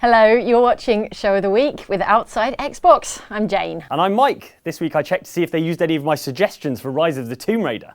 Hello, you're watching Show of the Week with Outside Xbox. I'm Jane. And I'm Mike. This week I checked to see if they used any of my suggestions for Rise of the Tomb Raider.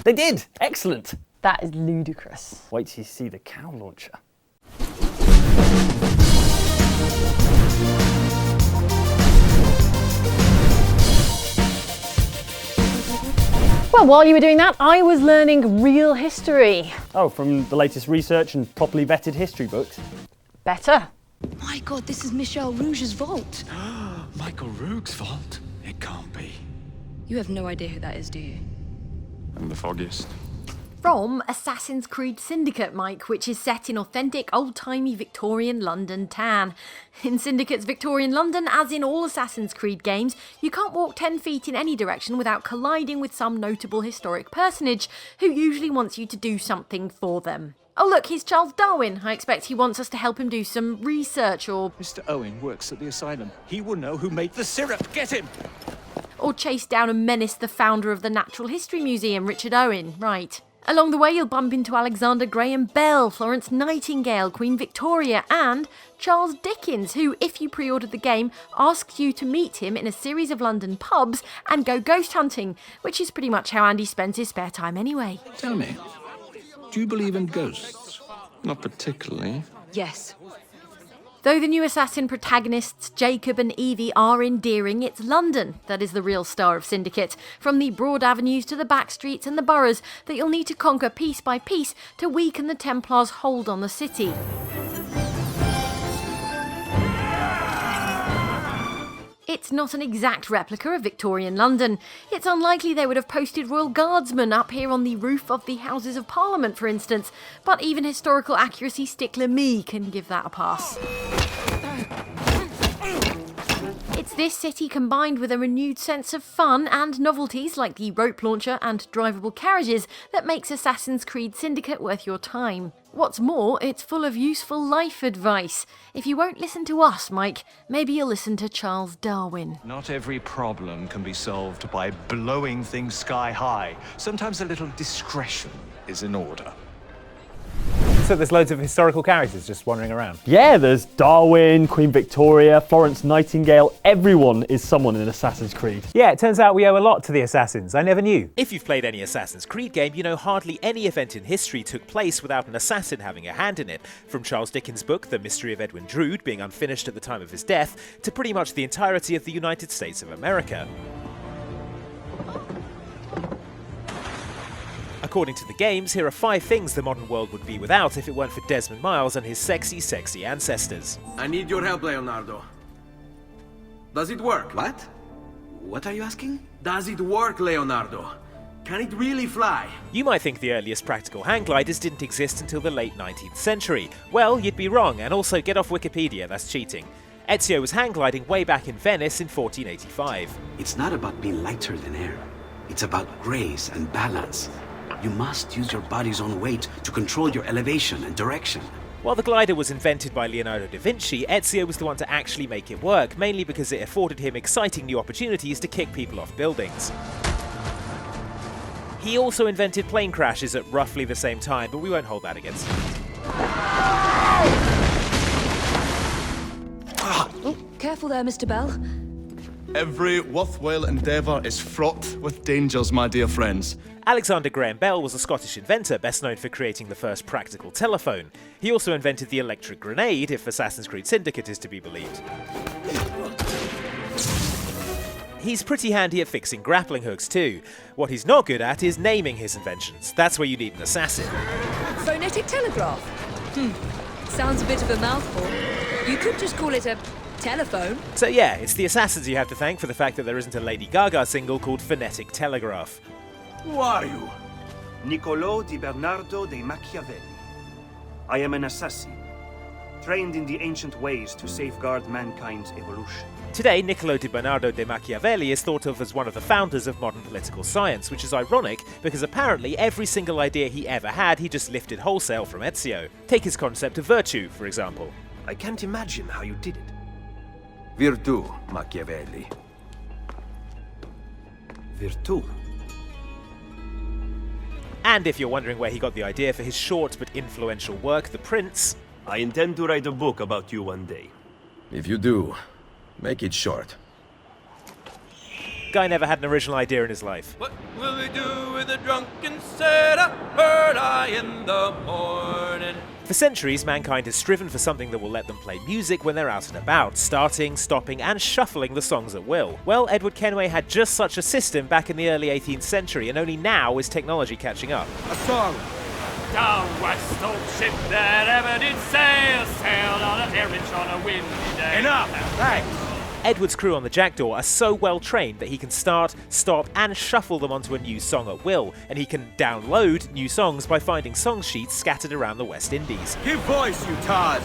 They did! Excellent! That is ludicrous. Wait till you see the cow launcher. Well, while you were doing that, I was learning real history. Oh, from the latest research and properly vetted history books. Better. My God, this is Michel Rouge's vault. Michael Roog's vault? It can't be. You have no idea who that is, do you? I'm the foggiest. From Assassin's Creed Syndicate, Mike, which is set in authentic old-timey Victorian London town. In Syndicate's Victorian London, as in all Assassin's Creed games, you can't walk 10 feet in any direction without colliding with some notable historic personage, who usually wants you to do something for them. Oh look, here's Charles Darwin. I expect he wants us to help him do some research or... Mr. Owen works at the asylum. He will know who made the syrup. Get him! Or chase down and menace the founder of the Natural History Museum, Richard Owen. Right. Along the way, you'll bump into Alexander Graham Bell, Florence Nightingale, Queen Victoria, and Charles Dickens, who, if you pre-ordered the game, asks you to meet him in a series of London pubs and go ghost hunting, which is pretty much how Andy spends his spare time anyway. Tell me, do you believe in ghosts? Not particularly. Yes. Though the new Assassin protagonists, Jacob and Evie, are endearing, it's London that is the real star of Syndicate. From the broad avenues to the back streets and the boroughs that you'll need to conquer piece by piece to weaken the Templars' hold on the city. It's not an exact replica of Victorian London. It's unlikely they would have posted Royal Guardsmen up here on the roof of the Houses of Parliament, for instance, but even historical accuracy stickler me can give that a pass. It's this city combined with a renewed sense of fun and novelties like the rope launcher and drivable carriages that makes Assassin's Creed Syndicate worth your time. What's more, it's full of useful life advice. If you won't listen to us, Mike, maybe you'll listen to Charles Darwin. Not every problem can be solved by blowing things sky high. Sometimes a little discretion is in order. So there's loads of historical characters just wandering around. Yeah, there's Darwin, Queen Victoria, Florence Nightingale. Everyone is someone in Assassin's Creed. Yeah, it turns out we owe a lot to the Assassins. I never knew. If you've played any Assassin's Creed game, you know hardly any event in history took place without an assassin having a hand in it. From Charles Dickens' book, The Mystery of Edwin Drood, being unfinished at the time of his death, to pretty much the entirety of the United States of America. According to the games, here are 5 things the modern world would be without if it weren't for Desmond Miles and his sexy, sexy ancestors. I need your help, Leonardo. Does it work? What? What are you asking? Does it work, Leonardo? Can it really fly? You might think the earliest practical hang gliders didn't exist until the late 19th century. Well, you'd be wrong, and also get off Wikipedia, that's cheating. Ezio was hang gliding way back in Venice in 1485. It's not about being lighter than air. It's about grace and balance. You must use your body's own weight to control your elevation and direction. While the glider was invented by Leonardo da Vinci, Ezio was the one to actually make it work, mainly because it afforded him exciting new opportunities to kick people off buildings. He also invented plane crashes at roughly the same time, but we won't hold that against him. Oh, careful there, Mr. Bell. Every worthwhile endeavour is fraught with dangers, my dear friends. Alexander Graham Bell was a Scottish inventor best known for creating the first practical telephone. He also invented the electric grenade, if Assassin's Creed Syndicate is to be believed. He's pretty handy at fixing grappling hooks too. What he's not good at is naming his inventions. That's where you need an assassin. Phonetic telegraph? Sounds a bit of a mouthful. You could just call it a telephone. So yeah, it's the assassins you have to thank for the fact that there isn't a Lady Gaga single called Phonetic Telegraph. Who are you? Niccolò di Bernardo de Machiavelli. I am an assassin, trained in the ancient ways to safeguard mankind's evolution. Today, Niccolò di Bernardo de Machiavelli is thought of as one of the founders of modern political science, which is ironic because apparently every single idea he ever had he just lifted wholesale from Ezio. Take his concept of virtue, for example. I can't imagine how you did it. Virtù, Machiavelli. Virtù. And if you're wondering where he got the idea for his short but influential work, The Prince, I intend to write a book about you one day. If you do, make it short. guy never had an original idea in his life. What will we do with a drunken setup early in the morning? For centuries, mankind has striven for something that will let them play music when they're out and about, starting, stopping, and shuffling the songs at will. Well, Edward Kenway had just such a system back in the early 18th century, and only now is technology catching up. A song. Down west, old ship that ever did sail, sailed on a voyage on a windy day. Enough! Thanks! Edward's crew on the Jackdaw are so well trained that he can start, stop, and shuffle them onto a new song at will, and he can download new songs by finding song sheets scattered around the West Indies. Give voice, you Taz!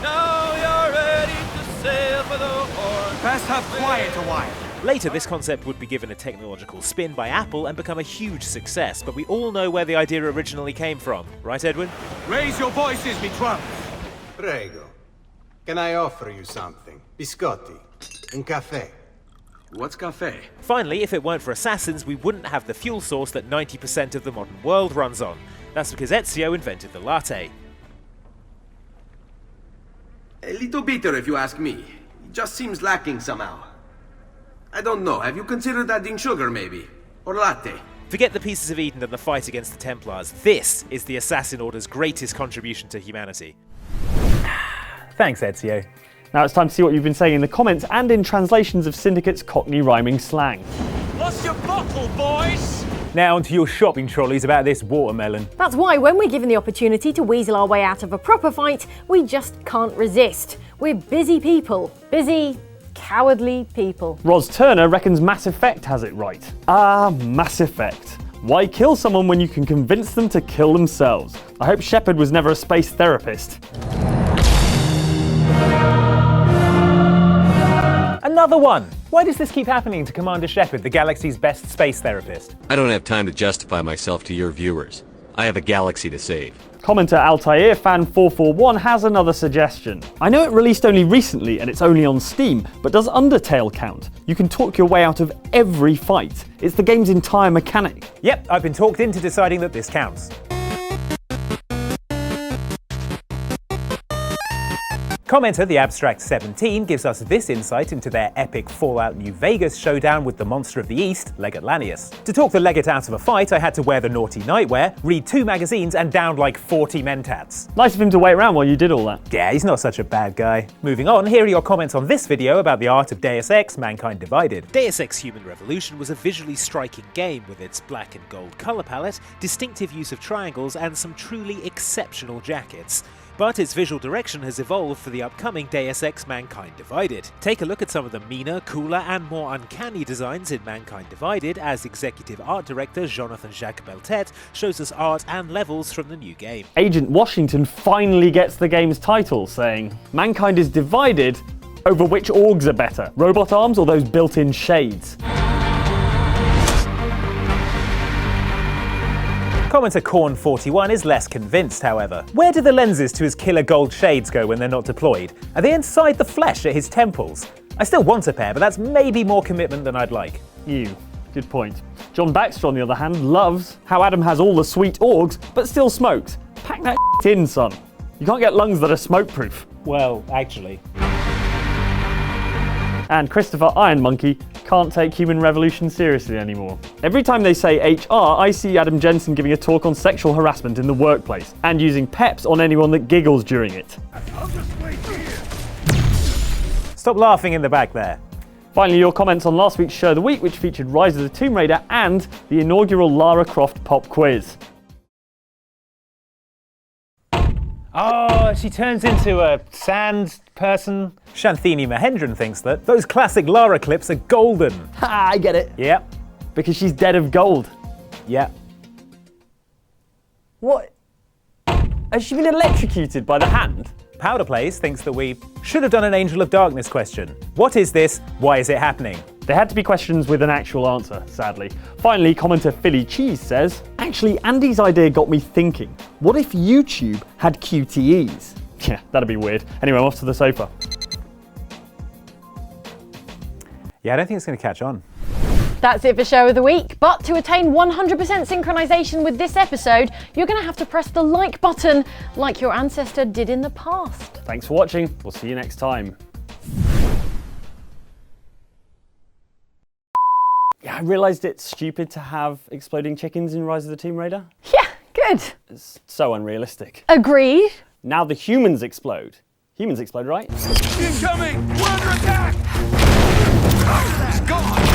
Now you're ready to sail for the Horn. Best have quiet a while. Later, this concept would be given a technological spin by Apple and become a huge success, but we all know where the idea originally came from. Right, Edwin? Raise your voices, me trumps! Prego. Can I offer you something? Biscotti. Un caffè. What's cafe? Finally, if it weren't for assassins, we wouldn't have the fuel source that 90% of the modern world runs on. That's because Ezio invented the latte. A little bitter, if you ask me. It just seems lacking somehow. I don't know. Have you considered adding sugar, maybe? Or latte? Forget the Pieces of Eden and the fight against the Templars. This is the Assassin Order's greatest contribution to humanity. Thanks, Ezio. Now it's time to see what you've been saying in the comments and in translations of Syndicate's Cockney rhyming slang. What's your bottle, boys? Now onto your shopping trolleys about this watermelon. That's why when we're given the opportunity to weasel our way out of a proper fight, we just can't resist. We're busy people. Busy, cowardly people. Roz Turner reckons Mass Effect has it right. Ah, Mass Effect. Why kill someone when you can convince them to kill themselves? I hope Shepard was never a space therapist. Another one! Why does this keep happening to Commander Shepard, the galaxy's best space therapist? I don't have time to justify myself to your viewers. I have a galaxy to save. Commenter Altair Fan 441 has another suggestion. I know it released only recently and it's only on Steam, but does Undertale count? You can talk your way out of every fight. It's the game's entire mechanic. Yep, I've been talked into deciding that this counts. Commenter The Abstract 17 gives us this insight into their epic Fallout New Vegas showdown with the monster of the East, Legate Lanius. To talk the Legate out of a fight, I had to wear the naughty nightwear, read 2 magazines, and down like 40 mentats. Nice of him to wait around while you did all that. Yeah, he's not such a bad guy. Moving on, here are your comments on this video about the art of Deus Ex: Mankind Divided. Deus Ex Human Revolution was a visually striking game with its black and gold colour palette, distinctive use of triangles, and some truly exceptional jackets. But its visual direction has evolved for the upcoming Deus Ex: Mankind Divided. Take a look at some of the meaner, cooler, and more uncanny designs in Mankind Divided as executive art director Jonathan-Jacques Beltet shows us art and levels from the new game. Agent Washington finally gets the game's title, saying, "Mankind is divided over which orgs are better, robot arms or those built-in shades." Commenter Corn41 is less convinced, however. Where do the lenses to his killer gold shades go when they're not deployed? Are they inside the flesh at his temples? I still want a pair, but that's maybe more commitment than I'd like. Good point. John Baxter, on the other hand, loves how Adam has all the sweet orgs, but still smokes. Pack that in, son. You can't get lungs that are smoke-proof. Well, actually. And Christopher Iron Monkey can't take Human Revolution seriously anymore. Every time they say HR, I see Adam Jensen giving a talk on sexual harassment in the workplace and using peps on anyone that giggles during it. I'll just wait here. Stop laughing in the back there. Finally, your comments on last week's Show of the Week, which featured Rise of the Tomb Raider and the inaugural Lara Croft pop quiz. Oh, she turns into a sand person. Shanthini Mahendran thinks that those classic Lara clips are golden. Ha, I get it. Yep. Because she's dead of gold. Yep. What? Has she been electrocuted by the hand? Powder Plays thinks that we should have done an Angel of Darkness question. What is this? Why is it happening? They had to be questions with an actual answer, sadly. Finally, commenter Philly Cheese says, "Actually, Andy's idea got me thinking. What if YouTube had QTEs?" Yeah, that'd be weird. Anyway, I'm off to the sofa. Yeah, I don't think it's going to catch on. That's it for Show of the Week, but to attain 100% synchronization with this episode, you're going to have to press the like button like your ancestor did in the past. Thanks for watching. We'll see you next time. Yeah, I realised it's stupid to have exploding chickens in Rise of the Tomb Raider. Yeah, good. It's so unrealistic. Agreed. Now the humans explode. Humans explode, right? Incoming! We're under attack! He's gone!